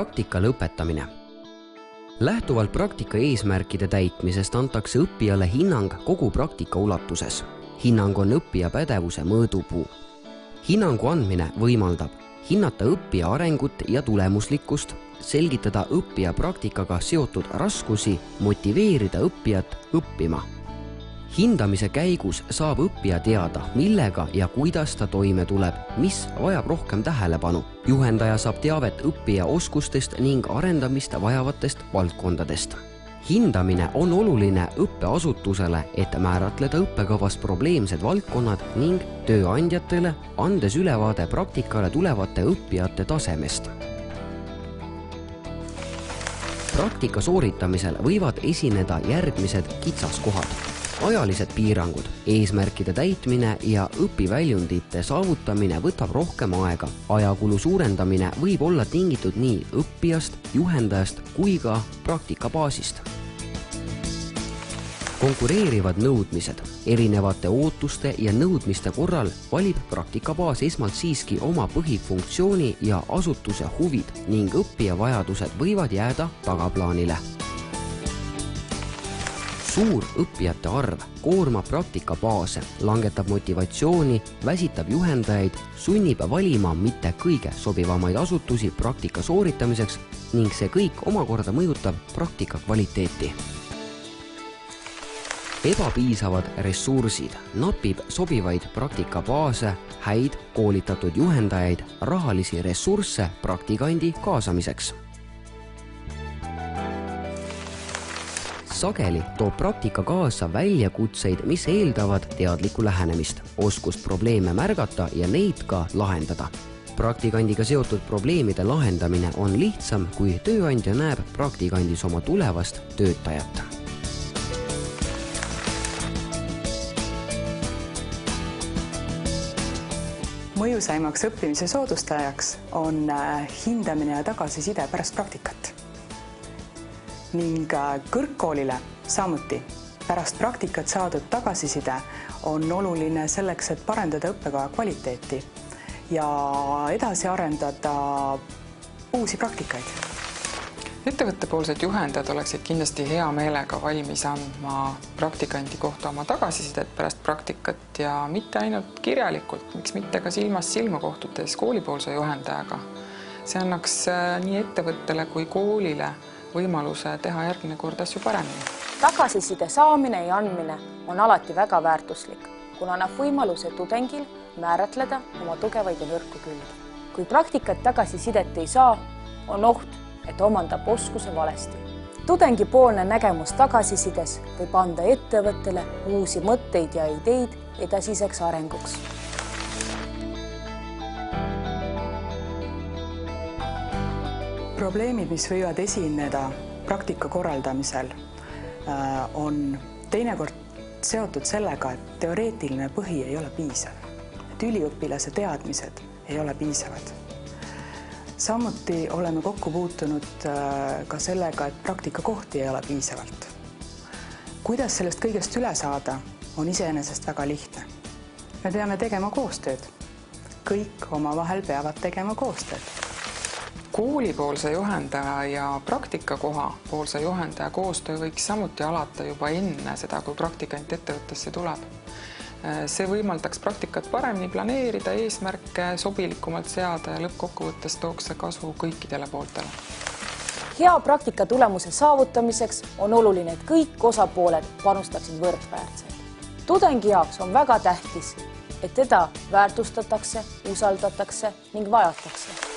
Praktika lõpetamine. Lähtuvalt praktika eesmärkide täitmisest antakse õppijale hinnang kogu praktika ulatuses. Hinnang on õppija pädevuse mõõdupuu. Hinnangu andmine võimaldab hinnata õppija arengut ja tulemuslikkust, selgitada õppija praktikaga seotud raskusi, motiveerida õppijat õppima. Hindamise käigus saab õppija teada, millega ja kuidas ta toime tuleb, mis vajab rohkem tähelepanu. Juhendaja saab teavet õppija oskustest ning arendamist vajavatest valdkondadest. Hindamine on oluline õppeasutusele, et määratleda õppekavas probleemsed valdkonnad ning tööandjatele, andes ülevaade praktikale tulevate õppijate tasemest. Praktika sooritamisel võivad esineda järgmised kitsaskohad. Ajalised piirangud, eesmärkide täitmine ja õpiväljundite saavutamine võtab rohkem aega. Ajakulu suurendamine võib olla tingitud nii õppijast, juhendajast kui ka praktikabaasist. Konkureerivad nõudmised. Erinevate ootuste ja nõudmiste korral valib praktikabaas esmalt siiski oma põhifunktsiooni ja asutuse huvid ning õppija vajadused võivad jääda tagaplaanile. Suur õppijate arv koormab praktikabaase, langetab motivatsiooni, väsitab juhendajaid, sunnib valima mitte kõige sobivamaid asutusi praktika sooritamiseks ning see kõik omakorda mõjutab praktika kvaliteeti. Ebapiisavad ressursid, napib sobivaid praktikabaase, häid koolitatud juhendajaid, rahalisi ressursse praktikandi kaasamiseks. Sageli toob praktika kaasa väljakutseid, mis eeldavad teadlikku lähenemist, oskust probleeme märgata ja neid ka lahendada. Praktikandiga seotud probleemide lahendamine on lihtsam, kui tööandja näeb praktikandis oma tulevast töötajat. Mõjusaimaks õppimise soodustajaks on hindamine ja tagasiside pärast praktikat. Ning kõrgkoolile samuti pärast praktikat saadud tagasiside on oluline selleks, et parendada õppekava kvaliteeti ja edasi arendada uusi praktikaid. Ettevõttepoolsed juhendajad oleksid kindlasti hea meelega valmis andma praktikandi kohta oma tagasisidet pärast praktikat ja mitte ainult kirjalikult, miks mitte ka silmast silma kohtutes koolipoolse juhendajaga. See annaks nii ettevõttele kui koolile võimaluse teha järgmine kord asju paremini. Tagasiside saamine ja andmine on alati väga väärtuslik, kuna annab võimaluse tudengil määratleda oma tugevaid ja nõrku külgi. Kui praktikat tagasisidet ei saa, on oht, et omandab oskuse valesti. Tudengipoolne nägemus tagasisides võib anda ettevõttele uusi mõtteid ja ideid edasiseks arenguks. Probleemid, mis võivad esineda praktika korraldamisel, on teinekord seotud sellega, et teoreetiline põhi ei ole piisav, et üliõpilase teadmised ei ole piisavad. Samuti oleme kokku puutunud ka sellega, et praktikakohti ei ole piisavalt. Kuidas sellest kõigest üle saada, on iseenesest väga lihtne. Me peame tegema koostööd. Kõik omavahel peavad tegema koostööd. Koolipoolse juhendaja ja praktikakoha poolse juhendaja koostöö võiks samuti alata juba enne seda, kui praktikant ettevõttesse tuleb. See võimaldaks praktikat paremini planeerida, eesmärke sobilikumalt seada ja lõppkokkuvõttes tooks see kasu kõikidele pooltele. Hea praktika tulemuse saavutamiseks on oluline, et kõik osapooled panustaksid võrdväärselt. Tudengi jaoks on väga tähtis, et teda väärtustatakse, usaldatakse ning vajatakse.